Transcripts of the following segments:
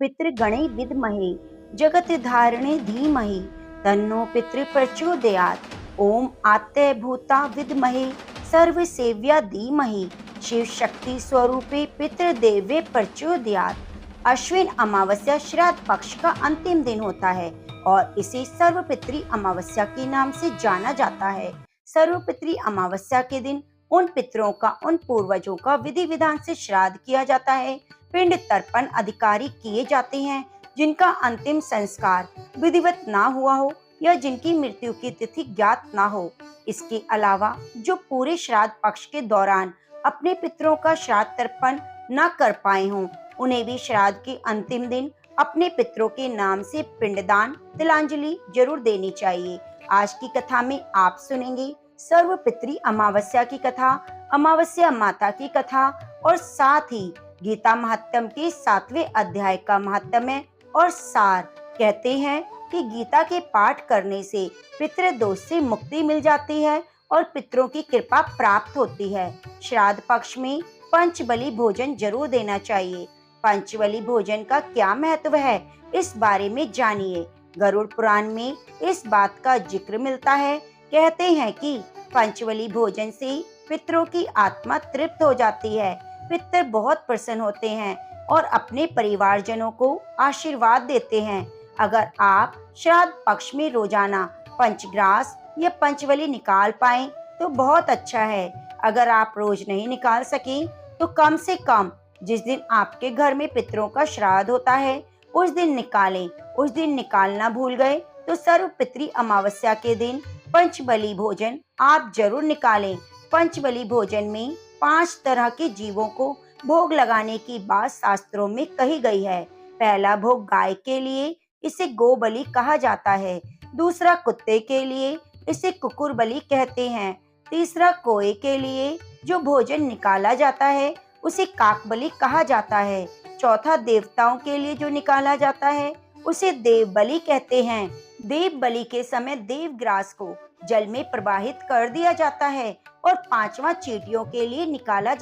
पितृगणे विद्महे जगत धारणे धीमहि तन्नो पितृ प्रचोदयात्। ओम आत्य भूता विद्महे सर्वसेव्या धीमहि शिव शक्ति स्वरूपे पितृदेवे प्रचोदयात्। अश्विन अमावस्या श्राद्ध पक्ष का अंतिम दिन होता है और इसे सर्वपितृ अमावस्या के नाम से जाना जाता है। सर्वपितृ अमावस्या के दिन उन पितरों का, उन पूर्वजों का विधि विधान से श्राद्ध किया जाता है। पिंड तर्पण अधिकारी किए जाते हैं जिनका अंतिम संस्कार विधिवत ना हुआ हो या जिनकी मृत्यु की तिथि ज्ञात ना हो। इसके अलावा जो पूरे श्राद्ध पक्ष के दौरान अपने पितरों का श्राद्ध तर्पण न कर पाए हों, उन्हें भी श्राद्ध के अंतिम दिन अपने पितरों के नाम से पिंडदान, तिलांजलि जरूर देनी चाहिए। आज की कथा में आप सुनेंगे सर्वपितृ अमावस्या की कथा, अमावस्या माता की कथा और साथ ही गीता महात्म्य के 7वें अध्याय का महात्म्य और सार। कहते हैं कि गीता के पाठ करने से पितृदोष से मुक्ति मिल जाती है और पितरों की कृपा प्राप्त होती है। श्राद्ध पक्ष में पंचबली भोजन जरूर देना चाहिए। पंचबली भोजन का क्या महत्व है, इस बारे में जानिए। गरुड़ पुराण में इस बात का जिक्र मिलता है। कहते हैं कि पंचबली भोजन से पितरों की आत्मा तृप्त हो जाती है। पितर बहुत प्रसन्न होते हैं और अपने परिवारजनों को आशीर्वाद देते हैं। अगर आप श्राद्ध पक्ष में रोजाना पंचग्रास या पंचबली निकाल पाएं तो बहुत अच्छा है। अगर आप रोज नहीं निकाल सकें तो कम से कम जिस दिन आपके घर में पितरों का श्राद्ध होता है उस दिन निकालें। उस दिन निकालना भूल गए तो सर्वपितृ अमावस्या के दिन पंचबली भोजन आप जरूर निकालें। पंचबली भोजन में 5 तरह के जीवों को भोग लगाने की बात शास्त्रों में कही गई है। पहला भोग गाय के लिए, इसे गो बलि कहा जाता है। दूसरा कुत्ते के लिए, इसे कुकुर बलि कहते हैं। तीसरा कोए के लिए जो भोजन निकाला जाता है उसे काक बलि कहा जाता है। चौथा देवताओं के लिए जो निकाला जाता है उसे देव बलि कहते हैं। देव बलि के समय देवग्रास को जल में प्रवाहित कर दिया जाता है और पांचवा चींटियों के लिए निकाला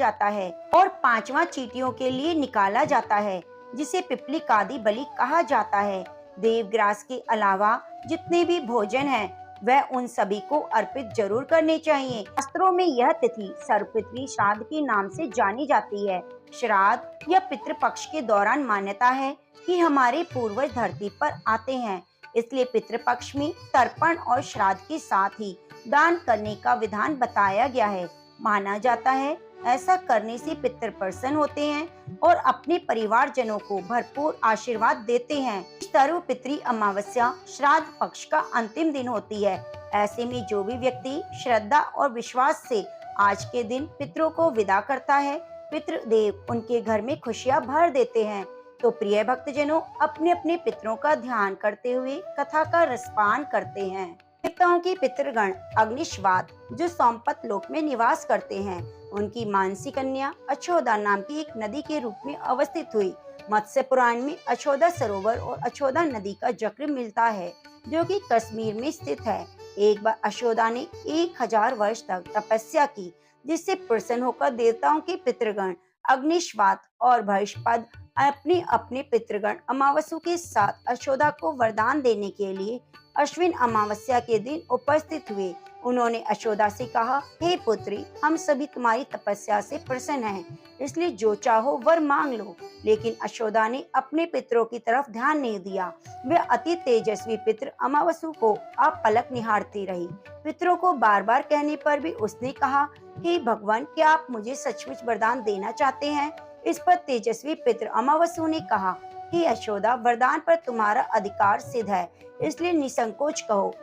जाता है जिसे पिपलिकादि बलि कहा जाता है। देवग्रास के अलावा जितने भी भोजन हैं वह उन सभी को अर्पित जरूर करने चाहिए। शास्त्रों में यह तिथि सर्वपितृ श्राद्ध के नाम से जानी जाती है। श्राद्ध या पितृपक्ष के दौरान मान्यता है कि हमारे पूर्वज धरती पर आते हैं, इसलिए पितृपक्ष में तर्पण और श्राद्ध के साथ ही दान करने का विधान बताया गया है। माना जाता है ऐसा करने से पितृ प्रसन्न होते हैं और अपने परिवारजनों को भरपूर आशीर्वाद देते हैं। सर्वपितृ अमावस्या श्राद्ध पक्ष का अंतिम दिन होती है। ऐसे में जो भी व्यक्ति श्रद्धा और विश्वास से आज के दिन पितरों को विदा करता है, पितृदेव उनके घर में खुशियां भर देते हैं। तो प्रिय भक्तजनों, अपने अपने पितरों का ध्यान करते हुए कथा का रसपान करते हैं। देवताओं के पितृगण अग्निश्वात जो सोमपत लोक में निवास करते हैं, उनकी मानसी कन्या अछोदा नाम की एक नदी के रूप में अवस्थित हुई। मत्स्य पुराण में अछोदा सरोवर और अछोदा नदी का जिक्र मिलता है जो कि कश्मीर में स्थित है। एक बार अछोदा ने 1000 वर्ष तक तपस्या की, जिससे प्रसन्न होकर देवताओं के पितृगण अग्निश्वात और भविष्यपद अपने अपने पितृगण अमावस्या के साथ अछोदा को वरदान देने के लिए अश्विन अमावस्या के दिन उपस्थित हुए। उन्होंने अछोदा से कहा, हे पुत्री, हम सभी तुम्हारी तपस्या से प्रसन्न हैं, इसलिए जो चाहो वर मांग लो। लेकिन अछोदा ने अपने पितरों की तरफ ध्यान नहीं दिया। वह अति तेजस्वी पितृ अमावस्या को अपलक निहारती रही। पितरों को बार बार कहने पर भी उसने कहा, हे भगवान, क्या आप मुझे सचमुच वरदान देना चाहते हैं? इस पर तेजस्वी पितृ अमावस्या ने कहा, हे अछोदा, वरदान पर तुम्हारा अधिकार सिद्ध है, इसलिए निसंकोच कहो।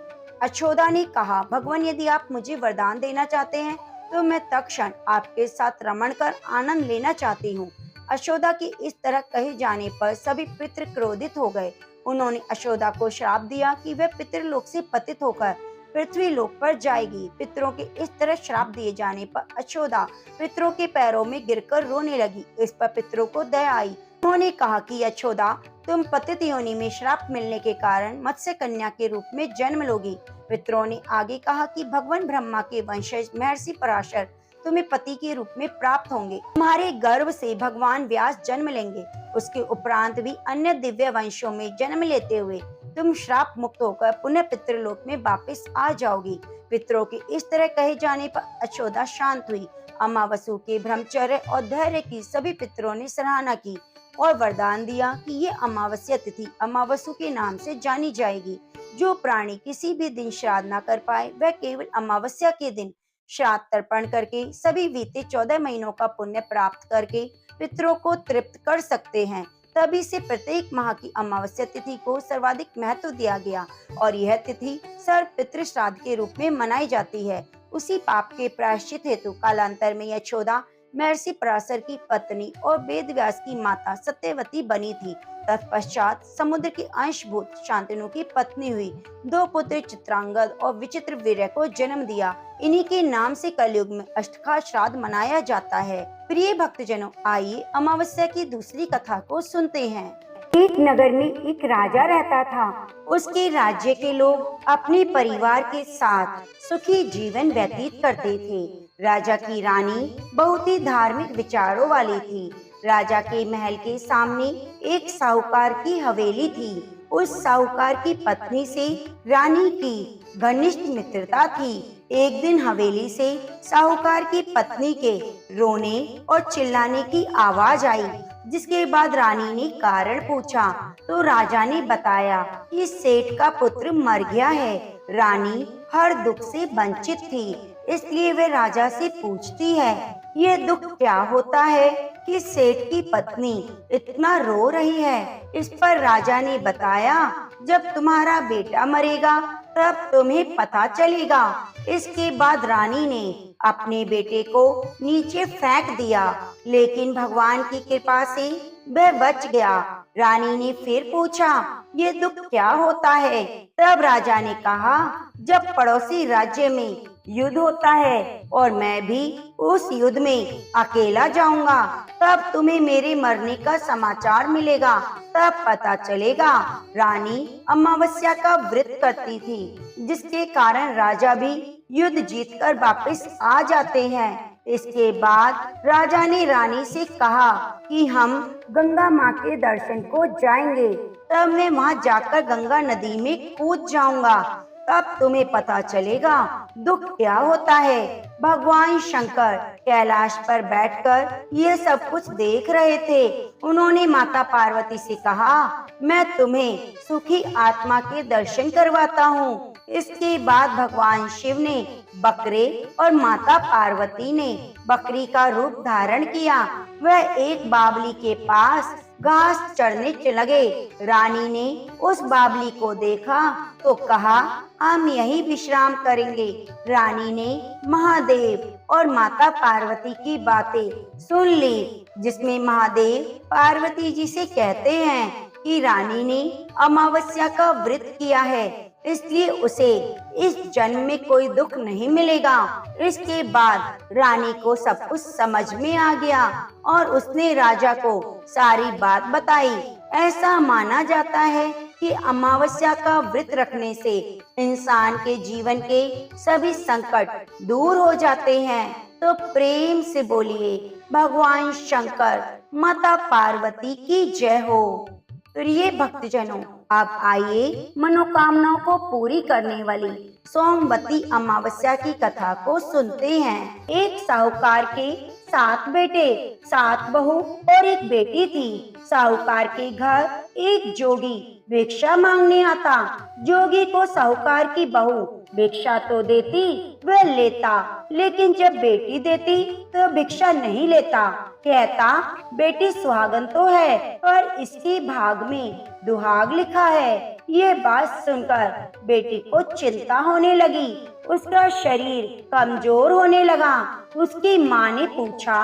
अछोदा ने कहा, भगवान, यदि आप मुझे वरदान देना चाहते हैं तो मैं तत्क्षण आपके साथ रमण कर आनंद लेना चाहती हूँ। अछोदा के इस तरह कहे जाने पर सभी पितृ क्रोधित हो गए। उन्होंने अछोदा को श्राप दिया कि वह पितृलोक से पतित होकर पृथ्वी लोक पर जाएगी। पितरों के इस तरह श्राप दिए जाने पर अछोदा पितरों के पैरों में गिरकर रोने लगी। इस पर पितरों को दया आई। उन्होंने कहा कि अछोदा, तुम पतित योनि में श्राप मिलने के कारण मत्स्य कन्या के रूप में जन्म लोगी। पितरों ने आगे कहा कि भगवान ब्रह्मा के वंशज महर्षि पराशर तुम्हें पति के रूप में प्राप्त होंगे। तुम्हारे गर्भ से भगवान व्यास जन्म लेंगे। उसके उपरांत भी अन्य दिव्य वंशों में जन्म लेते हुए तुम श्राप मुक्त होकर पुनः पितृलोक में वापस आ जाओगी। पितरों के इस तरह कहे जाने पर यशोदा शांत हुई। अमावसु के ब्रह्मचर्य और धैर्य की सभी पितरों ने सराहना की और वरदान दिया कि ये अमावस्या तिथि अमावसु के नाम से जानी जाएगी। जो प्राणी किसी भी दिन श्राद्ध न कर पाए वह केवल अमावस्या के दिन श्राद्ध तर्पण करके सभी बीते 14 महीनों का पुण्य प्राप्त करके पितरों को तृप्त कर सकते हैं। तभी से प्रत्येक माह की अमावस्या तिथि को सर्वाधिक महत्व दिया गया और यह तिथि सर्व पितृ श्राद्ध के रूप में मनाई जाती है। उसी पाप के प्रायश्चित हेतु कालांतर में यशोदा महर्षि पराशर की पत्नी और वेद व्यास की माता सत्यवती बनी थी। तत्पश्चात समुद्र की अंशभूत शांतनु की पत्नी हुई। 2 पुत्र चित्रांगद और विचित्र वीर्य को जन्म दिया। इन्हीं के नाम से कलयुग में अष्टका श्राद्ध मनाया जाता है। प्रिय भक्तजनों, आइए अमावस्या की दूसरी कथा को सुनते हैं। एक नगर में एक राजा रहता था। उसके राज्य के लोग अपने परिवार के साथ सुखी जीवन व्यतीत करते थे। राजा की रानी बहुत ही धार्मिक विचारों वाली थी। राजा के महल के सामने एक साहूकार की हवेली थी। उस साहूकार की पत्नी से रानी की घनिष्ठ मित्रता थी। एक दिन हवेली से साहूकार की पत्नी के रोने और चिल्लाने की आवाज आई, जिसके बाद रानी ने कारण पूछा तो राजा ने बताया कि सेठ का पुत्र मर गया है। रानी हर दुख से वंचित थी, इसलिए वे राजा से पूछती है, ये दुख क्या होता है कि सेठ की पत्नी इतना रो रही है। इस पर राजा ने बताया, जब तुम्हारा बेटा मरेगा तब तुम्हें पता चलेगा। इसके बाद रानी ने अपने बेटे को नीचे फेंक दिया, लेकिन भगवान की कृपा से वह बच गया। रानी ने फिर पूछा, ये दुख क्या होता है? तब राजा ने कहा, जब पड़ोसी राज्य में युद्ध होता है और मैं भी उस युद्ध में अकेला जाऊंगा, तब तुम्हें मेरे मरने का समाचार मिलेगा, तब पता चलेगा। रानी अमावस्या का व्रत करती थी, जिसके कारण राजा भी युद्ध जीतकर वापस आ जाते हैं। इसके बाद राजा ने रानी से कहा कि हम गंगा माँ के दर्शन को जाएंगे। तब मैं वहाँ जाकर गंगा नदी में कूद जाऊंगा, तब तुम्हें पता चलेगा दुख क्या होता है। भगवान शंकर कैलाश पर बैठकर ये सब कुछ देख रहे थे। उन्होंने माता पार्वती से कहा, मैं तुम्हें सुखी आत्मा के दर्शन करवाता हूँ। इसके बाद भगवान शिव ने बकरे और माता पार्वती ने बकरी का रूप धारण किया। वह एक बावली के पास घास चरने लगे। रानी ने उस बावली को देखा तो कहा, हम यहीं विश्राम करेंगे। रानी ने महादेव और माता पार्वती की बातें सुन ली, जिसमें महादेव पार्वती जी से कहते हैं कि रानी ने अमावस्या का व्रत किया है, इसलिए उसे इस जन्म में कोई दुख नहीं मिलेगा। इसके बाद रानी को सब कुछ समझ में आ गया और उसने राजा को सारी बात बताई। ऐसा माना जाता है कि अमावस्या का व्रत रखने से इंसान के जीवन के सभी संकट दूर हो जाते हैं। तो प्रेम से बोलिए, भगवान शंकर माता पार्वती की जय हो। प्रिय भक्तजनों, अब आइए मनोकामनाओं को पूरी करने वाली सोमवती अमावस्या की कथा को सुनते हैं। एक साहूकार के 7 बेटे, 7 बहू और एक बेटी थी। साहूकार के घर एक जोगी भिक्षा मांगने आता। जोगी को साहूकार की बहू भिक्षा तो देती, वह लेता, लेकिन जब बेटी देती तो भिक्षा नहीं लेता। कहता, बेटी सुहागन तो है, पर इसके भाग में दुहाग लिखा है। ये बात सुनकर बेटी को चिंता होने लगी। उसका शरीर कमजोर होने लगा। उसकी माँ ने पूछा,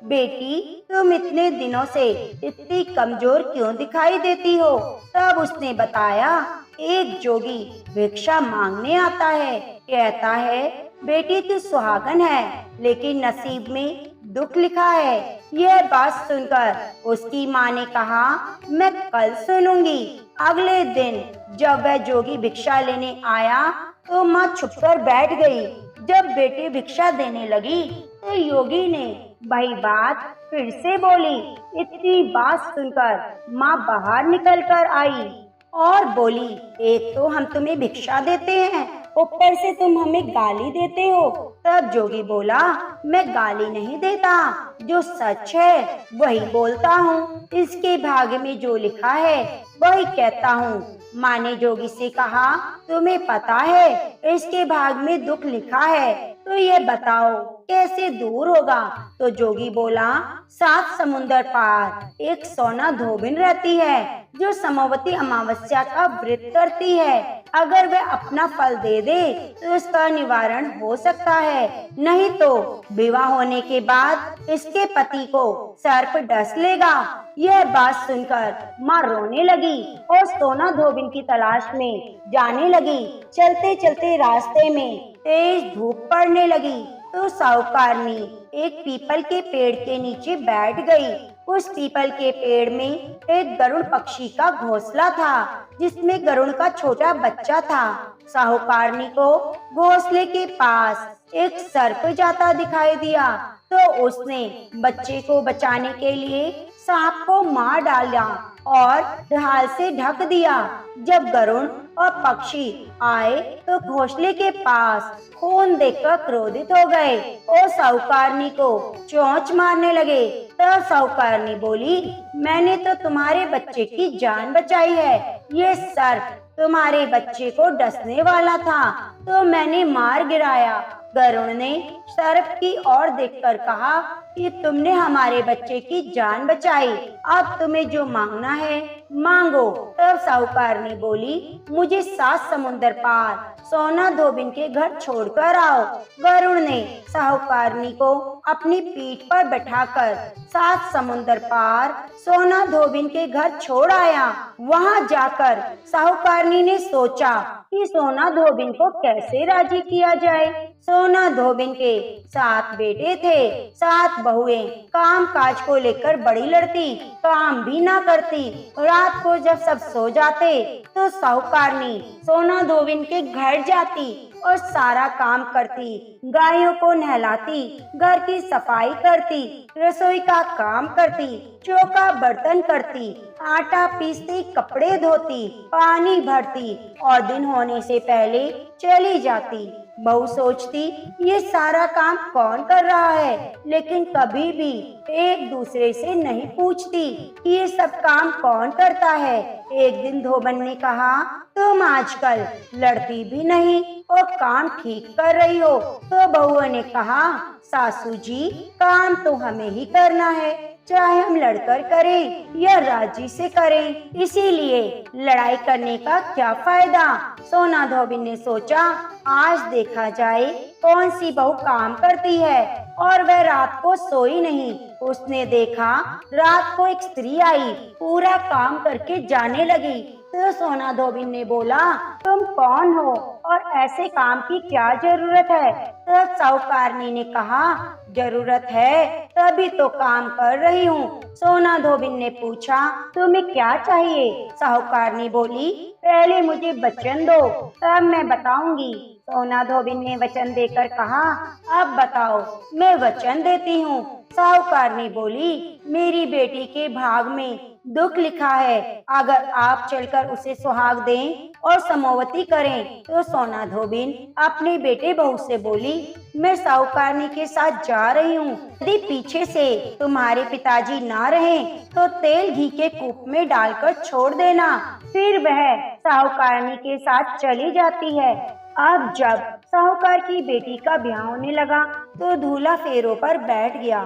बेटी तुम इतने दिनों से इतनी कमजोर क्यों दिखाई देती हो? तब उसने बताया, एक जोगी भिक्षा मांगने आता है। कहता है, बेटी तू सुहागन है, लेकिन नसीब में दुख लिखा है। यह बात सुनकर उसकी माँ ने कहा, मैं कल सुनूंगी। अगले दिन जब वह जोगी भिक्षा लेने आया तो माँ छुपकर बैठ गई। जब बेटी भिक्षा देने लगी तो योगी ने वही बात फिर से बोली। इतनी बात सुनकर माँ बाहर निकल कर आई और बोली, एक तो हम तुम्हें भिक्षा देते हैं, ऊपर से तुम हमें गाली देते हो। तब जोगी बोला, मैं गाली नहीं देता, जो सच है वही बोलता हूँ। इसके भाग्य में जो लिखा है वही कहता हूँ। माँ ने जोगी से कहा, तुम्हें पता है इसके भाग में दुख लिखा है, तो ये बताओ कैसे दूर होगा। तो जोगी बोला, 7 समुंदर पार एक सोना धोबिन रहती है, जो समावती अमावस्या का व्रत करती है। अगर वह अपना फल दे दे तो इसका निवारण हो सकता है, नहीं तो विवाह होने के बाद इसके पति को सर्प डस लेगा। यह बात सुनकर माँ रोने लगी और सोना धोबिन की तलाश में जाने लगी। चलते चलते रास्ते में तेज धूप पड़ने लगी तो साहूकारनी एक पीपल के पेड़ के नीचे बैठ गई। उस पीपल के पेड़ में एक गरुड़ पक्षी का घोंसला था, जिसमें गरुड़ का छोटा बच्चा था। साहूकारनी को घोंसले के पास एक सर्प जाता दिखाई दिया, तो उसने बच्चे को बचाने के लिए सांप को मार डाला और ढाल से ढक दिया। जब गरुड़ और पक्षी आए तो घोंसले के पास खून देखकर क्रोधित हो गए और साहूकारनी को चोंच मारने लगे। तब साहूकारनी बोली, मैंने तो तुम्हारे बच्चे की जान बचाई है, ये सर्प तुम्हारे बच्चे को डसने वाला था तो मैंने मार गिराया। गरुड़ ने सर्प की ओर देखकर कहा कि तुमने हमारे बच्चे की जान बचाई, अब तुम्हें जो मांगना है मांगो। तब साहूकारनी बोली, मुझे 7 समुंदर पार सोना धोबिन के घर छोड़कर आओ। गरुड़ ने साहूकारनी को अपनी पीठ पर बैठाकर 7 समुंदर पार सोना धोबिन के घर छोड़ आया। वहां जाकर साहूकारनी ने सोचा कि सोना धोबिन को कैसे राजी किया जाए। सोना धोबिन के 7 बेटे थे, 7 बहुएं काम काज को लेकर बड़ी लड़ती, काम भी ना करती। रात को जब सब सो जाते तो साहूकारनी सोना धोबिन के घर जाती और सारा काम करती, गायों को नहलाती, घर की सफाई करती, रसोई का काम करती, चौका बर्तन करती, आटा पीसती, कपड़े धोती, पानी भरती और दिन होने से पहले चली जाती। बहू सोचती, ये सारा काम कौन कर रहा है, लेकिन कभी भी एक दूसरे से नहीं पूछती कि ये सब काम कौन करता है। एक दिन धोबन ने कहा, तुम आजकल लड़ती भी नहीं और काम ठीक कर रही हो। तो बहुओं ने कहा, सासू जी, काम तो हमें ही करना है, चाहे हम लड़कर करें या राजी से करें, इसीलिए लड़ाई करने का क्या फायदा। सोना धोबिन ने सोचा, आज देखा जाए कौन सी बहू काम करती है, और वह रात को सोई नहीं। उसने देखा रात को एक स्त्री आई, पूरा काम करके जाने लगी। तो सोना धोबिन ने बोला, तुम कौन हो और ऐसे काम की क्या जरूरत है। तब साहूकारनी ने कहा, जरूरत है तभी तो काम कर रही हूँ। सोना धोबिन ने पूछा, तुम्हें क्या चाहिए। साहूकारनी बोली, पहले मुझे वचन दो, तब मैं बताऊंगी। सोना धोबिन ने वचन देकर कहा, अब बताओ। मैं वचन देती हूँ। साहूकारनी बोली, मेरी बेटी के भाग में दुख लिखा है, अगर आप चलकर उसे सुहाग दें और समोवती करें। तो सोना धोबिन अपने बेटे बहू से बोली, मैं साहूकारनी के साथ जा रही हूँ, यदि पीछे से तुम्हारे पिताजी ना रहें तो तेल घी के कूप में डालकर छोड़ देना। फिर वह साहूकारनी के साथ चली जाती है। अब जब साहूकार की बेटी का ब्याह होने लगा तो दूल्हा फेरों पर बैठ गया।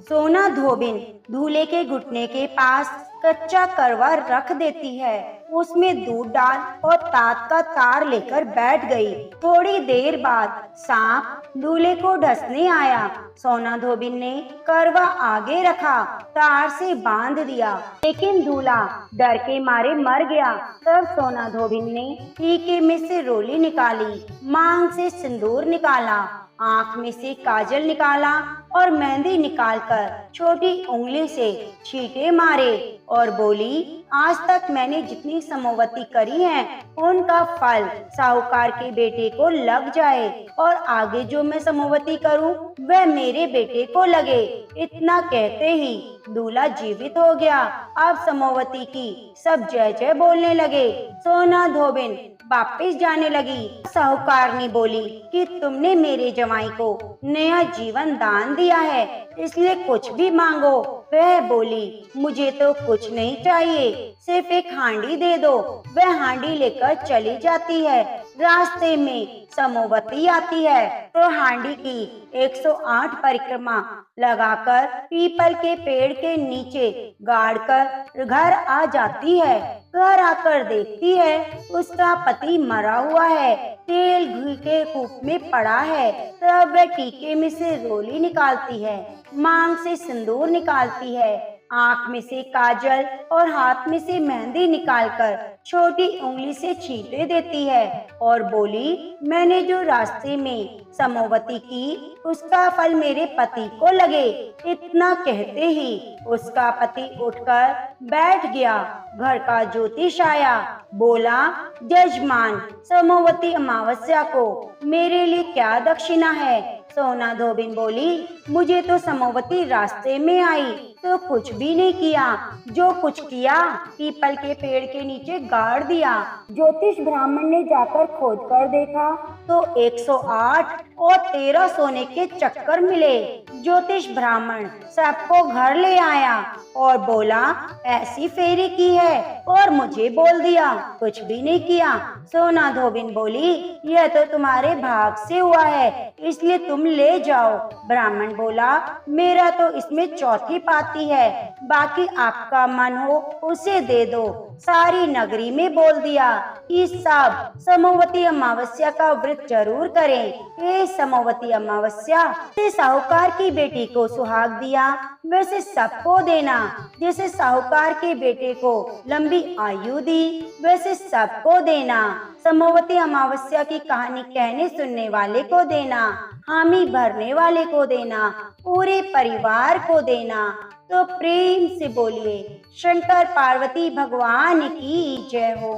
सोना धोबिन दूल्हे के घुटने के पास कच्चा करवा रख देती है, उसमें दूध डाल और तात का तार लेकर बैठ गई। थोड़ी देर बाद सांप दूल्हे को डसने आया। सोना धोबिन ने करवा आगे रखा, तार से बांध दिया, लेकिन दूल्हा डर के मारे मर गया। तब सोना धोबिन ने टीके में से रोली निकाली, मांग से सिंदूर निकाला, आँख में से काजल निकाला और मेहंदी निकालकर छोटी उंगली से छींटे मारे। और बोली, आज तक मैंने जितनी समोवती करी है उनका फल साहूकार के बेटे को लग जाए और आगे जो मैं समोवती करूं वह मेरे बेटे को लगे। इतना कहते ही दूल्हा जीवित हो गया। अब समोवती की सब जय जय बोलने लगे। सोना धोबिन वापिस जाने लगी। साहूकारनी बोली कि तुमने मेरे जवाई को नया जीवन दान दिया है, इसलिए कुछ भी मांगो। वह बोली, मुझे तो कुछ नहीं चाहिए, सिर्फ एक हांडी दे दो। वह हांडी लेकर चली जाती है। रास्ते में समोवती आती है तो हांडी की 108 परिक्रमा लगाकर पीपल के पेड़ के नीचे गाड़कर घर आ जाती है। घर आकर देखती है उसका पति मरा हुआ है, तेल घी के कूप में पड़ा है। तब वह टीके में से रोली निकालती है, मांग से सिंदूर निकालती है, आँख में से काजल और हाथ में से मेहंदी निकालकर छोटी उंगली से छींटे देती है और बोली, मैंने जो रास्ते में समोवती की उसका फल मेरे पति को लगे। इतना कहते ही उसका पति उठकर बैठ गया। घर का ज्योतिष आया, बोला, जजमान, समोवती अमावस्या को मेरे लिए क्या दक्षिणा है? सोना धोबिन बोली, मुझे तो समोवती रास्ते में आई तो कुछ भी नहीं किया, जो कुछ किया पीपल के पेड़ के नीचे गाड़ दिया। ज्योतिष ब्राह्मण ने जाकर खोद कर देखा तो 108 और 13 सोने के चक्कर मिले। ज्योतिष ब्राह्मण सबको घर ले आया और बोला, ऐसी फेरी की है और मुझे बोल दिया, कुछ भी नहीं किया। सोना धोबिन बोली, यह तो तुम्हारे भाग से हुआ है, इसलिए तुम ले जाओ। ब्राह्मण बोला, मेरा तो इसमें चौथी पाती है, बाकी आपका मन हो उसे दे दो। सारी नगरी में बोल दिया कि सब समोवती अमावस्या का व्रत जरूर करें। ये समोवती अमावस्या से साहूकार की बेटी को सुहाग दिया वैसे सबको देना। जैसे साहूकार के बेटे को लंबी आयु दी वैसे सबको देना। समोवती अमावस्या की कहानी कहने सुनने वाले को देना, हामी भरने वाले को देना, पूरे परिवार को देना। तो प्रेम से बोलिए, शंकर पार्वती भगवान की जय हो।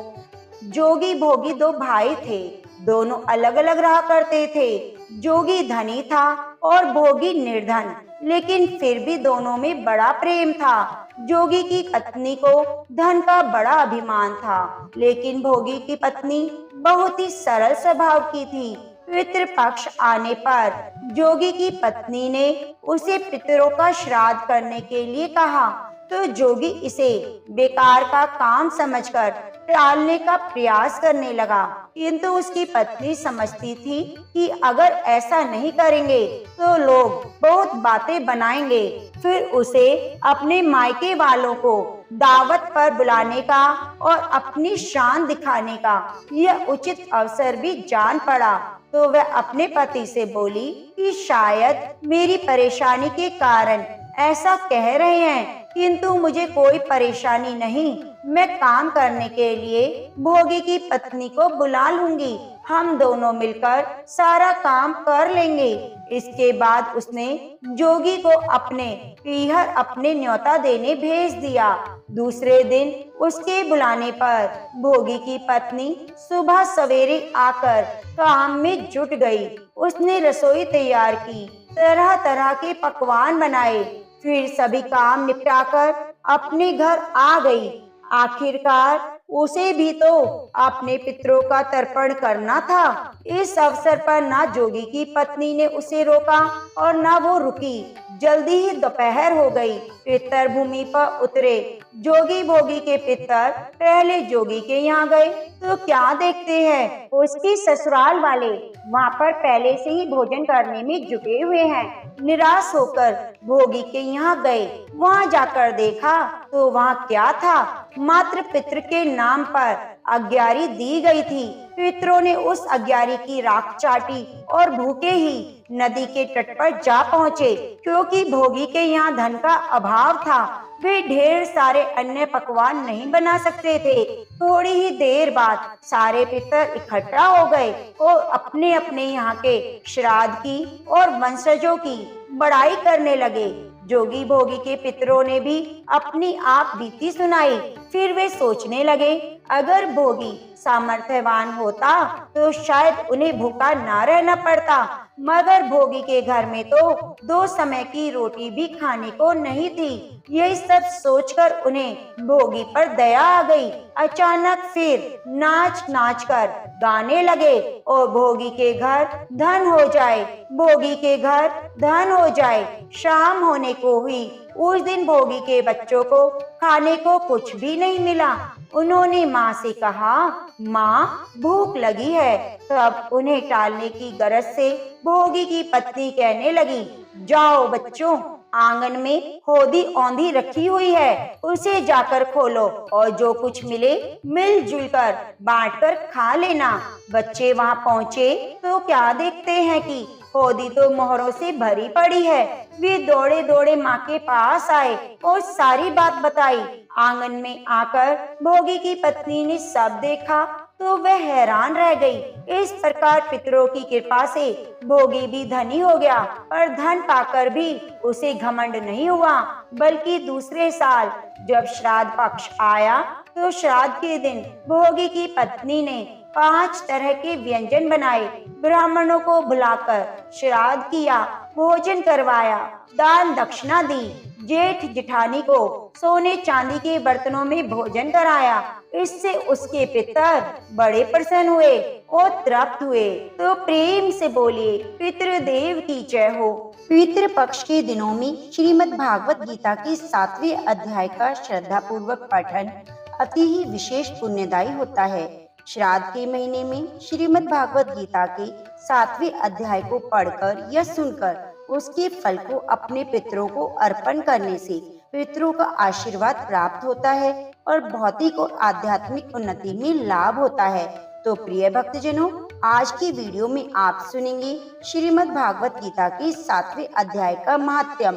जोगी भोगी दो भाई थे, दोनों अलग अलग रहा करते थे। जोगी धनी था और भोगी निर्धन, लेकिन फिर भी दोनों में बड़ा प्रेम था। जोगी की पत्नी को धन का बड़ा अभिमान था, लेकिन भोगी की पत्नी बहुत ही सरल स्वभाव की थी। पितृ पक्ष आने पर जोगी की पत्नी ने उसे पितरों का श्राद्ध करने के लिए कहा, तो जोगी इसे बेकार का काम समझकर टालने का प्रयास करने लगा। किंतु उसकी पत्नी समझती थी कि अगर ऐसा नहीं करेंगे तो लोग बहुत बातें बनाएंगे, फिर उसे अपने मायके वालों को दावत पर बुलाने का और अपनी शान दिखाने का यह उचित अवसर भी जान पड़ा। तो वह अपने पति से बोली कि शायद मेरी परेशानी के कारण ऐसा कह रहे हैं, किंतु मुझे कोई परेशानी नहीं। मैं काम करने के लिए भोगी की पत्नी को बुला लूंगी, हम दोनों मिलकर सारा काम कर लेंगे। इसके बाद उसने जोगी को अपने पीहर अपने न्योता देने भेज दिया। दूसरे दिन उसके बुलाने पर भोगी की पत्नी सुबह सवेरे आकर काम में जुट गई। उसने रसोई तैयार की, तरह तरह के पकवान बनाए, फिर सभी काम निपटाकर अपने घर आ गई। आखिरकार उसे भी तो अपने पितरों का तर्पण करना था। इस अवसर पर ना जोगी की पत्नी ने उसे रोका और ना वो रुकी। जल्दी ही दोपहर हो गई। पितर भूमि पर उतरे। जोगी भोगी के पितर पहले जोगी के यहाँ गए तो क्या देखते हैं, उसकी ससुराल वाले वहाँ पर पहले से ही भोजन करने में जुटे हुए हैं। निराश होकर भोगी के यहाँ गए। वहाँ जाकर देखा तो वहाँ क्या था, मात्र पितृ के नाम पर अग्यारी दी गई थी। पितरों ने उस अग्यारी की राख चाटी और भूखे ही नदी के तट पर जा पहुँचे। क्योंकि भोगी के यहाँ धन का अभाव था, वे ढेर सारे अन्य पकवान नहीं बना सकते थे। थोड़ी ही देर बाद सारे पितर इकट्ठा हो गए और अपने अपने यहाँ के श्राद्ध की और वंशजों की बड़ाई करने लगे। जोगी भोगी के पितरों ने भी अपनी आप बीती सुनाई। फिर वे सोचने लगे, अगर भोगी सामर्थ्यवान होता तो शायद उन्हें भूखा ना रहना पड़ता, मगर भोगी के घर में तो 2 समय की रोटी भी खाने को नहीं थी। यही सब सोचकर उन्हें भोगी पर दया आ गई। अचानक फिर नाच नाच कर गाने लगे, और भोगी के घर धन हो जाए, भोगी के घर धन हो जाए। शाम होने को हुई। उस दिन भोगी के बच्चों को खाने को कुछ भी नहीं मिला। उन्होंने माँ से कहा, माँ भूख लगी है। तब उन्हें टालने की गरज से भोगी की पत्नी कहने लगी, जाओ बच्चों, आंगन में होदी औंधी रखी हुई है, उसे जाकर खोलो और जो कुछ मिले मिलजुल कर बांट कर खा लेना। बच्चे वहां पहुंचे तो क्या देखते हैं कि होदी तो मोहरों से भरी पड़ी है। वे दौड़े दौड़े माँ के पास आए और सारी बात बताई। आंगन में आकर भोगी की पत्नी ने सब देखा तो वह हैरान रह गई। इस प्रकार पितरों की कृपा से भोगी भी धनी हो गया, पर धन पाकर भी उसे घमंड नहीं हुआ, बल्कि दूसरे साल जब श्राद्ध पक्ष आया तो श्राद्ध के दिन भोगी की पत्नी ने 5 तरह के व्यंजन बनाए, ब्राह्मणों को बुलाकर श्राद्ध किया, भोजन करवाया, दान दक्षिणा दी, जेठ जिठानी को सोने चांदी के बर्तनों में भोजन कराया। इससे उसके पितर बड़े प्रसन्न हुए और तृप्त हुए, तो प्रेम से बोले, पितृदेव की जय हो। पितृपक्ष के दिनों में श्रीमद् भागवत गीता के 7वें अध्याय का श्रद्धा पूर्वक पठन अति ही विशेष पुण्यदायी होता है। श्राद्ध के महीने में श्रीमद् भागवत गीता के 7वें अध्याय को पढ़कर या सुनकर उसके फल को अपने पितरों को अर्पण करने से पितरों का आशीर्वाद प्राप्त होता है और भौतिक और आध्यात्मिक उन्नति में लाभ होता है। तो प्रिय भक्तजनों, आज की वीडियो में आप सुनेंगे श्रीमद् भागवत गीता के 7वें अध्याय का महात्म्य।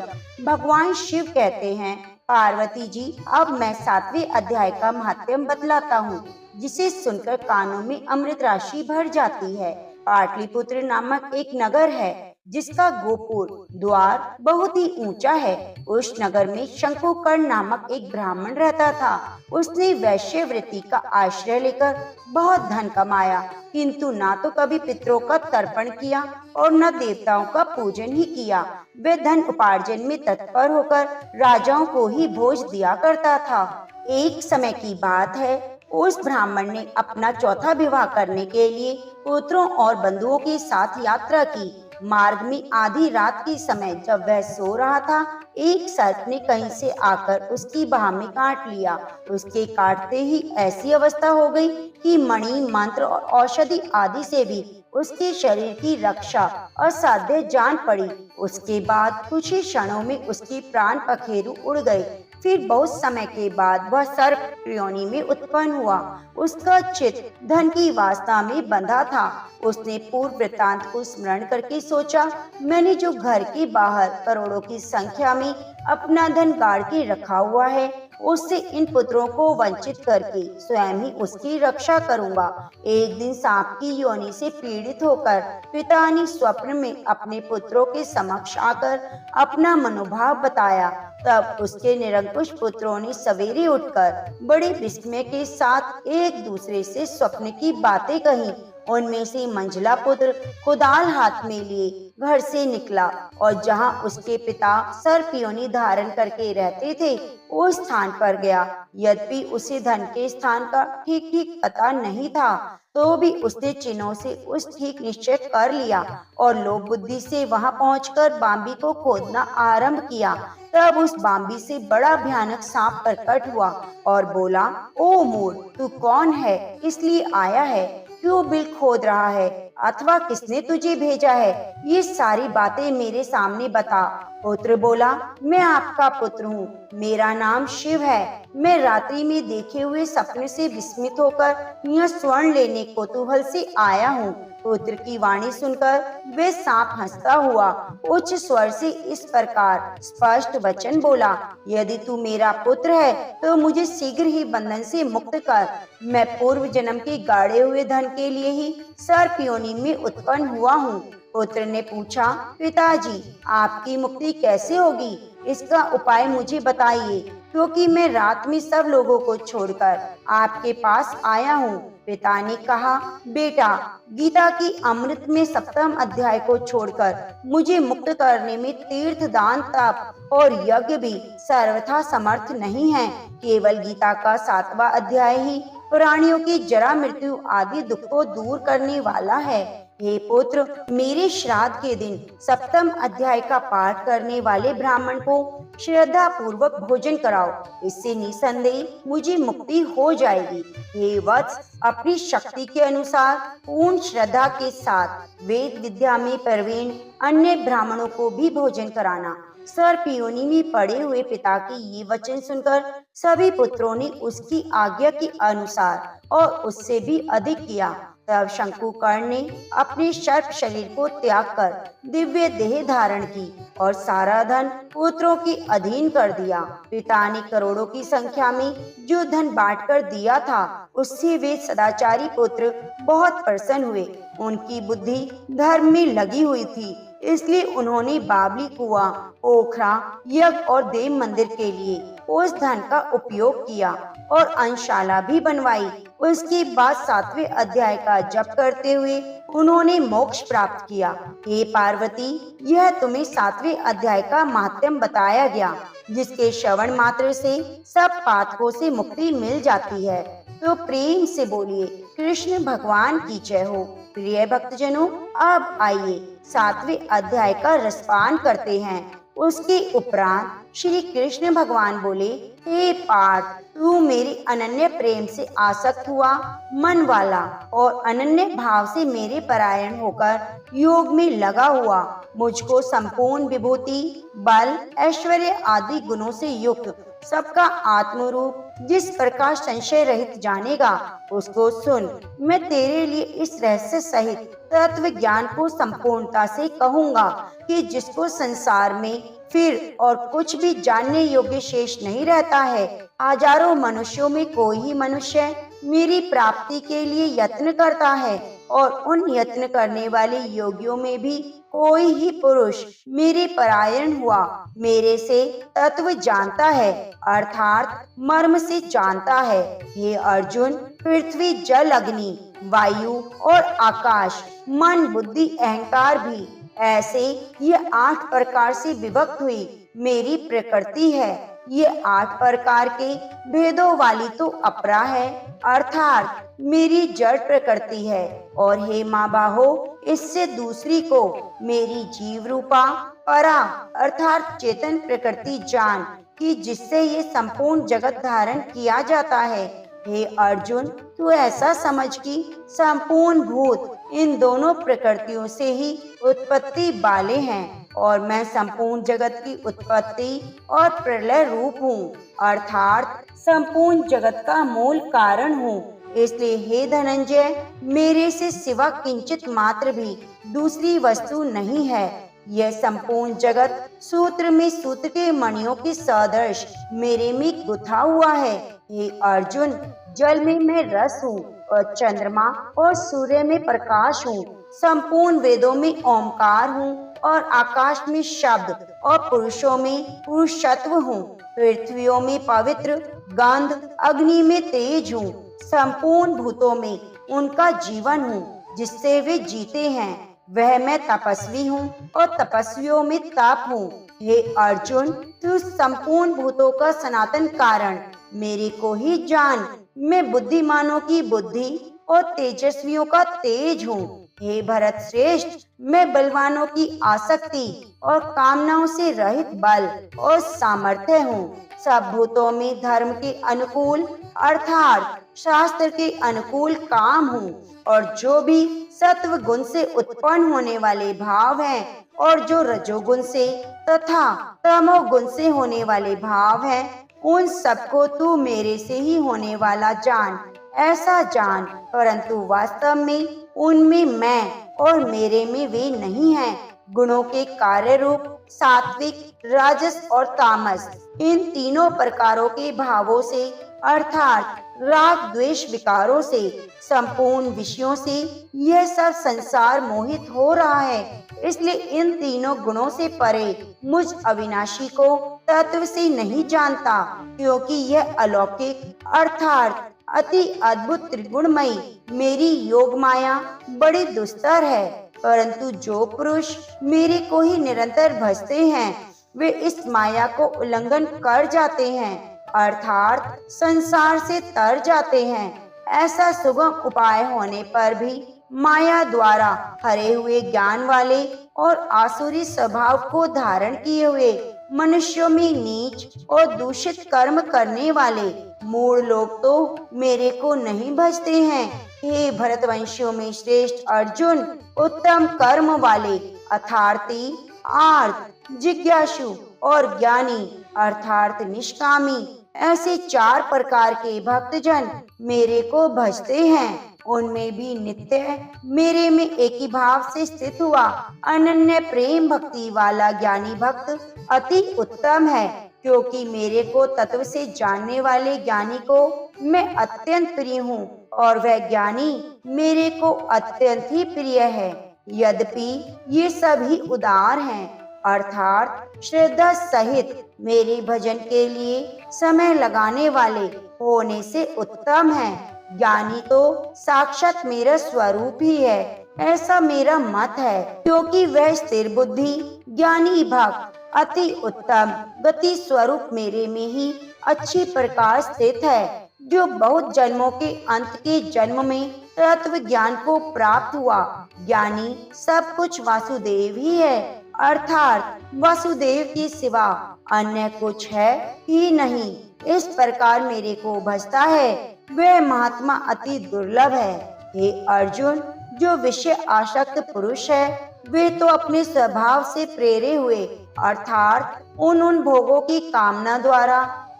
भगवान शिव कहते हैं, पार्वती जी, अब मैं 7वें अध्याय का महात्म्य बतलाता हूँ, जिसे सुनकर कानों में अमृत राशि भर जाती है। पाटलिपुत्र नामक एक नगर है, जिसका गोपुर द्वार बहुत ही ऊंचा है। उस नगर में शंकुकर्ण नामक एक ब्राह्मण रहता था। उसने वैश्य वृत्ति का आश्रय लेकर बहुत धन कमाया, किंतु ना तो कभी पितरों का तर्पण किया और न देवताओं का पूजन ही किया। वह धन उपार्जन में तत्पर होकर राजाओं को ही भोज दिया करता था। एक समय की बात है, उस ब्राह्मण ने अपना चौथा विवाह करने के लिए पुत्रों और बंधुओं के साथ यात्रा की। मार्ग में आधी रात के समय जब वह सो रहा था, एक सर्प ने कहीं से आकर उसकी बाह में काट लिया। उसके काटते ही ऐसी अवस्था हो गई कि मणि, मंत्र और औषधि आदि से भी उसके शरीर की रक्षा असाध्य जान पड़ी। उसके बाद कुछ ही क्षणों में उसके प्राण पखेरु उड़ गए। फिर बहुत समय के बाद वह सर्प योनि में उत्पन्न हुआ। उसका चित्त धन की वासना में बंधा था। उसने पूर्व वृत्तांत को स्मरण करके सोचा, मैंने जो घर के बाहर करोड़ों की संख्या में अपना धन गाड़ के रखा हुआ है, उससे इन पुत्रों को वंचित करके स्वयं ही उसकी रक्षा करूंगा। एक दिन सांप की योनि से पीड़ित होकर पिता ने स्वप्न में अपने पुत्रों के समक्ष आकर अपना मनोभाव बताया। तब उसके निरंकुश पुत्रों ने सवेरे उठकर बड़े विस्मय के साथ एक दूसरे से स्वप्न की बातें कही। उनमें से मंझला पुत्र कुदाल हाथ में लिए घर से निकला और जहां उसके पिता सर्प योनि धारण करके रहते थे, उस स्थान पर गया। यद्यपि उसे धन के स्थान का ठीक ठीक पता नहीं था, तो भी उसने चिन्हों से उस ठीक निश्चय कर लिया और लोभ बुद्धि से वहां पहुंचकर बांबी को खोदना आरंभ किया। तब उस बांबी से बड़ा भयानक सांप प्रकट हुआ और बोला, ओ मूढ़, तू कौन है, इसलिए आया है, क्यों बिल खोद रहा है, अथवा किसने तुझे भेजा है, ये सारी बातें मेरे सामने बता। पुत्र बोला, मैं आपका पुत्र हूँ, मेरा नाम शिव है। मैं रात्रि में देखे हुए सपने से विस्मित होकर यह स्वर्ण लेने कौतूहल से आया हूँ। पुत्र की वाणी सुनकर वे सांप हंसता हुआ उच्च स्वर से इस प्रकार स्पष्ट वचन बोला, यदि तू मेरा पुत्र है तो मुझे शीघ्र ही बंधन से मुक्त कर। मैं पूर्व जन्म के गाड़े हुए धन के लिए ही सर्प योनि में उत्पन्न हुआ हूँ। पुत्र ने पूछा, पिताजी, आपकी मुक्ति कैसे होगी? इसका उपाय मुझे बताइए, क्योंकि मैं रात में सब लोगों को छोड़कर आपके पास आया हूँ। पिता ने कहा, बेटा, गीता की अमृत में 7वें अध्याय को छोड़कर मुझे मुक्त करने में तीर्थ, दान, तप और यज्ञ भी सर्वथा समर्थ नहीं है। केवल गीता का 7वां अध्याय ही प्राणियों की जरा, मृत्यु आदि दुख को दूर करने वाला है। हे पुत्र, मेरे श्राद्ध के दिन 7वें अध्याय का पाठ करने वाले ब्राह्मण को श्रद्धा पूर्वक भोजन कराओ। इससे निसंदेह मुझे मुक्ति हो जाएगी। हे वत्स, अपनी शक्ति के अनुसार पूर्ण श्रद्धा के साथ वेद विद्या में प्रवीण अन्य ब्राह्मणों को भी भोजन कराना। सर्प योनि में पड़े हुए पिता के ये वचन सुनकर सभी पुत्रों ने उसकी आज्ञा के अनुसार और उससे भी अधिक किया। तब शंकुकर्ण ने अपने सर्प शरीर को त्याग कर दिव्य देह धारण की और सारा धन पुत्रों के अधीन कर दिया। पिता ने करोड़ों की संख्या में जो धन बांटकर दिया था, उससे वे सदाचारी पुत्र बहुत प्रसन्न हुए। उनकी बुद्धि धर्म में लगी हुई थी, इसलिए उन्होंने बावली, कुआं, पोखरा, यज्ञ और देव मंदिर के लिए उस धन का उपयोग किया और अंशशाला भी बनवाई। उसके बाद 7वें अध्याय का जप करते हुए उन्होंने मोक्ष प्राप्त किया। हे पार्वती, यह तुम्हें 7वें अध्याय का महात्म्य बताया गया, जिसके श्रवण मात्र से सब पातकों से मुक्ति मिल जाती है। तो प्रेम से बोलिए, कृष्ण भगवान की जय हो। प्रिय भक्तजनों, अब आइए 7वें अध्याय का रसपान करते हैं। उसके उपरांत श्री कृष्ण भगवान बोले, हे पार्थ, तू मेरे अनन्य प्रेम से आसक्त हुआ मन वाला और अनन्य भाव से मेरे परायण होकर योग में लगा हुआ, मुझको संपूर्ण विभूति, बल, ऐश्वर्य आदि गुणों से युक्त सबका आत्मरूप जिस प्रकार संशय रहित जानेगा, उसको सुन। मैं तेरे लिए इस रहस्य सहित तत्व ज्ञान को संपूर्णता से कहूँगा कि जिसको संसार में फिर और कुछ भी जानने योग्य शेष नहीं रहता है। हजारों मनुष्यों में कोई ही मनुष्य मेरी प्राप्ति के लिए यत्न करता है और उन यत्न करने वाले योगियों में भी कोई ही पुरुष मेरे परायण हुआ मेरे से तत्व जानता है, अर्थात मर्म से जानता है। हे अर्जुन, पृथ्वी, जल, अग्नि, वायु और आकाश, मन, बुद्धि, अहंकार भी ऐसे ये 8 प्रकार से विभक्त हुई मेरी प्रकृति है। ये 8 प्रकार के भेदों वाली तो अपरा है, अर्थात मेरी जड़ प्रकृति है। और हे माँ बाहो, इससे दूसरी को मेरी जीव रूपा परा अर्थात चेतन प्रकृति जान कि जिससे ये संपूर्ण जगत धारण किया जाता है। हे अर्जुन, तू ऐसा समझ कि संपूर्ण भूत इन दोनों प्रकृतियों से ही उत्पत्ति वाले हैं और मैं संपूर्ण जगत की उत्पत्ति और प्रलय रूप हूँ, अर्थात संपूर्ण जगत का मूल कारण हूँ। इसलिए हे धनंजय, मेरे से सिवा किंचित मात्र भी दूसरी वस्तु नहीं है। यह संपूर्ण जगत सूत्र में सूत्र के मणियों के सदृश मेरे में गुथा हुआ है। हे अर्जुन, जल में मैं रस हूँ और चंद्रमा और सूर्य में प्रकाश हूँ। संपूर्ण वेदों में ओंकार हूँ और आकाश में शब्द और पुरुषों में पुरुषत्व हूँ। पृथ्वियों में पवित्र गंध, अग्नि में तेज हूँ। संपूर्ण भूतों में उनका जीवन हूँ जिससे वे जीते हैं। वह मैं तपस्वी हूँ और तपस्वियों में तप हूँ। हे अर्जुन, तू संपूर्ण भूतों का सनातन कारण मेरे को ही जान। मैं बुद्धिमानों की बुद्धि और तेजस्वियों का तेज हूँ। हे भरत श्रेष्ठ, मैं बलवानों की आसक्ति और कामनाओं से रहित बल और सामर्थ्य हूँ। सब भूतों में धर्म के अनुकूल अर्थात शास्त्र के अनुकूल काम हूँ और जो भी सत्व गुण से उत्पन्न होने वाले भाव हैं और जो रजोगुण से तथा तमोगुण से होने वाले भाव हैं, उन सबको तू मेरे से ही होने वाला जान। ऐसा जान, परंतु वास्तव में उनमें मैं और मेरे में वे नहीं हैं। गुणों के कार्य रूप सात्विक, राजस और तामस, इन तीनों प्रकारों के भावों से अर्थात राग द्वेष विकारों से, संपूर्ण विषयों से यह सब संसार मोहित हो रहा है। इसलिए इन तीनों गुणों से परे मुझ अविनाशी को तत्व से नहीं जानता, क्योंकि यह अलौकिक अर्थात अति अद्भुत त्रिगुणमयी मेरी योग माया बड़ी दुस्तर है। परंतु जो पुरुष मेरे को ही निरंतर भजते हैं, वे इस माया को उल्लंघन कर जाते हैं, अर्थात संसार से तर जाते हैं। ऐसा सुगम उपाय होने पर भी माया द्वारा हरे हुए ज्ञान वाले और आसुरी स्वभाव को धारण किए हुए मनुष्यों में नीच और दूषित कर्म करने वाले मूढ़ लोग तो मेरे को नहीं भजते हैं। हे भरतवंशियों में श्रेष्ठ अर्जुन, उत्तम कर्म वाले अर्थार्थी, आर्त, जिज्ञासु और ज्ञानी अर्थात निष्कामी, ऐसे 4 प्रकार के भक्तजन मेरे को भजते हैं। उनमें भी नित्य मेरे में एक ही भाव से स्थित हुआ अनन्य प्रेम भक्ति वाला ज्ञानी भक्त अति उत्तम है, क्योंकि मेरे को तत्व से जानने वाले ज्ञानी को मैं अत्यंत प्रिय हूँ और वह ज्ञानी मेरे को अत्यंत ही प्रिय है। यद्यपि ये सभी उदार हैं, अर्थात श्रद्धा सहित मेरे भजन के लिए समय लगाने वाले होने से उत्तम है। ज्ञानी तो साक्षात मेरा स्वरूप ही है, ऐसा मेरा मत है, क्योंकि वह स्थिर बुद्धि ज्ञानी भक्त अति उत्तम गति स्वरूप मेरे में ही अच्छी प्रकार स्थित है, जो बहुत जन्मों के अंत के जन्म में तत्व ज्ञान को प्राप्त हुआ। ज्ञानी सब कुछ वासुदेव ही है, अर्थात वासुदेव के सिवा अन्य कुछ है ही नहीं। इस प्रकार मेरे को भजता है, वह महात्मा अति दुर्लभ है। हे अर्जुन, जो विषय आसक्त पुरुष है, वे तो अपने स्वभाव से प्रेरे हुए अर्थात उन भोगों की कामना द्वारा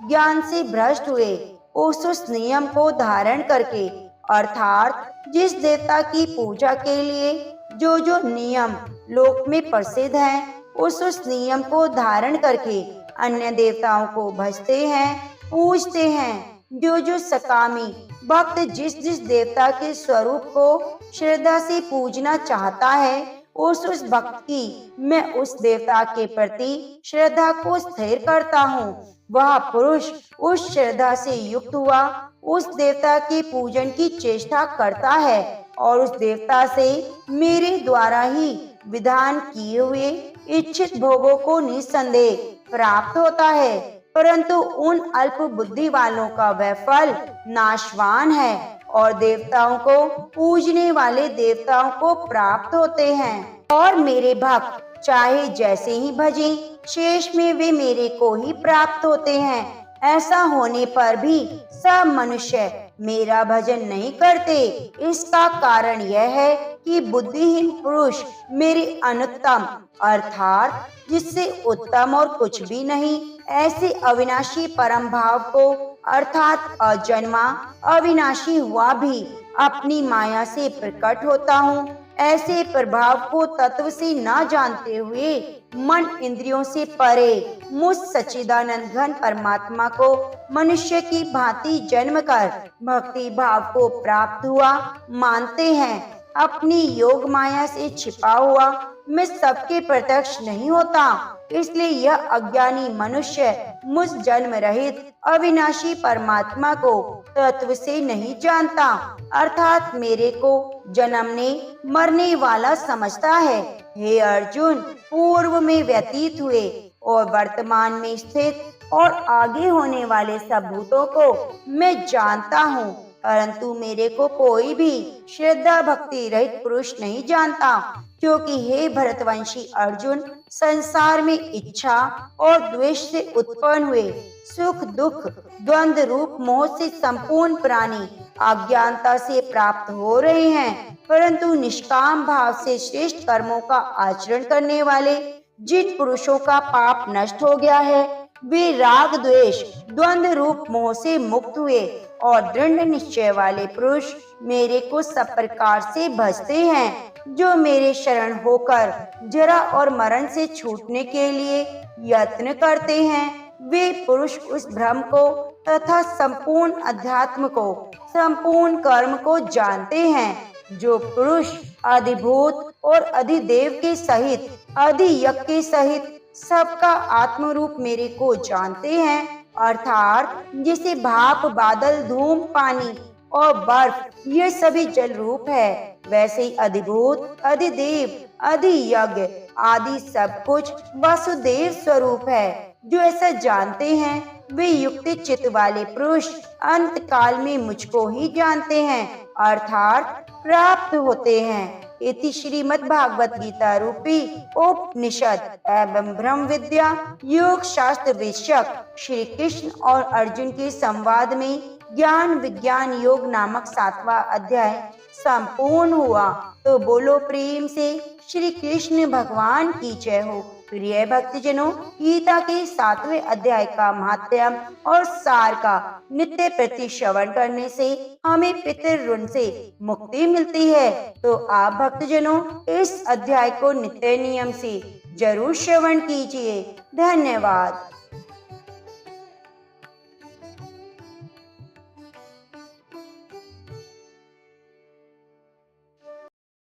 ज्ञान से भ्रष्ट हुए उस नियम को धारण करके, अर्थात जिस देवता की पूजा के लिए जो नियम लोक में प्रसिद्ध हैं, उस नियम को धारण करके अन्य देवताओं को भजते हैं, पूजते हैं। जो सकामी भक्त जिस देवता के स्वरूप को श्रद्धा से पूजना चाहता है, उस भक्त की मैं उस देवता के प्रति श्रद्धा को स्थिर करता हूँ। वह पुरुष उस श्रद्धा से युक्त हुआ उस देवता के पूजन की चेष्टा करता है और उस देवता से मेरे द्वारा ही विधान किए हुए इच्छित भोगों को निसंदेह प्राप्त होता है। परंतु उन अल्प बुद्धि वालों का वह फल नाशवान है और देवताओं को पूजने वाले देवताओं को प्राप्त होते हैं। और मेरे भक्त चाहे जैसे ही भजें, शेष में वे मेरे को ही प्राप्त होते हैं। ऐसा होने पर भी सब मनुष्य मेरा भजन नहीं करते। इसका कारण यह है कि बुद्धिहीन पुरुष मेरे अनुत्तम अर्थात जिससे उत्तम और कुछ भी नहीं ऐसे अविनाशी परम भाव को अर्थात अजन्मा अविनाशी हुआ भी अपनी माया से प्रकट होता हूँ, ऐसे प्रभाव को तत्व से न जानते हुए मन इंद्रियों से परे मुझ सच्चिदानंद घन परमात्मा को मनुष्य की भांति जन्म कर भक्ति भाव को प्राप्त हुआ मानते हैं। अपनी योग माया से छिपा हुआ मैं सबके प्रत्यक्ष नहीं होता, इसलिए यह अज्ञानी मनुष्य मुझ जन्म रहित अविनाशी परमात्मा को तत्व से नहीं जानता, अर्थात मेरे को जन्मने मरने वाला समझता है। हे अर्जुन, पूर्व में व्यतीत हुए और वर्तमान में स्थित और आगे होने वाले सब भूतों को मैं जानता हूँ, परंतु मेरे को कोई भी श्रद्धा भक्ति रहित पुरुष नहीं जानता, क्योंकि हे भरतवंशी अर्जुन, संसार में इच्छा और द्वेष से उत्पन्न हुए सुख दुख द्वंद रूप मोह से संपूर्ण प्राणी अज्ञानता से प्राप्त हो रहे हैं, परंतु निष्काम भाव से श्रेष्ठ कर्मों का आचरण करने वाले जिन पुरुषों का पाप नष्ट हो गया है, वे राग द्वेष द्वंद रूप मोह से मुक्त हुए और दृढ़ निश्चय वाले पुरुष मेरे को सब प्रकार से भजते हैं। जो मेरे शरण होकर जरा और मरण से छूटने के लिए यत्न करते हैं, वे पुरुष उस भ्रम को तथा संपूर्ण अध्यात्म को संपूर्ण कर्म को जानते हैं। जो पुरुष अधिभूत और अधिदेव के सहित अधियज्ञ के सहित सबका आत्म रूप मेरे को जानते हैं, अर्थात जैसे भाप, बादल, धूम, पानी और बर्फ ये सभी जल रूप है, वैसे ही अधिभूत, अधिदेव, अधियज्ञ आदि सब कुछ वासुदेव स्वरूप है। जो ऐसा जानते हैं वे युक्त चित्त वाले पुरुष अंत काल में मुझको ही जानते हैं, अर्थात प्राप्त होते हैं। इति श्रीमद् भागवत गीता रूपी उपनिषद एवं ब्रह्म विद्या योग शास्त्र विषयक श्री कृष्ण और अर्जुन के संवाद में ज्ञान विज्ञान योग नामक 7वां अध्याय संपूर्ण हुआ। तो बोलो प्रेम से श्री कृष्ण भगवान की जय हो। प्रिय भक्तजनों, गीता के 7वें अध्याय का महात्म्य और सार का नित्य प्रति श्रवण करने से हमें पितृ ऋण से मुक्ति मिलती है। तो आप भक्तजनों इस अध्याय को नित्य नियम से जरूर श्रवण कीजिए। धन्यवाद।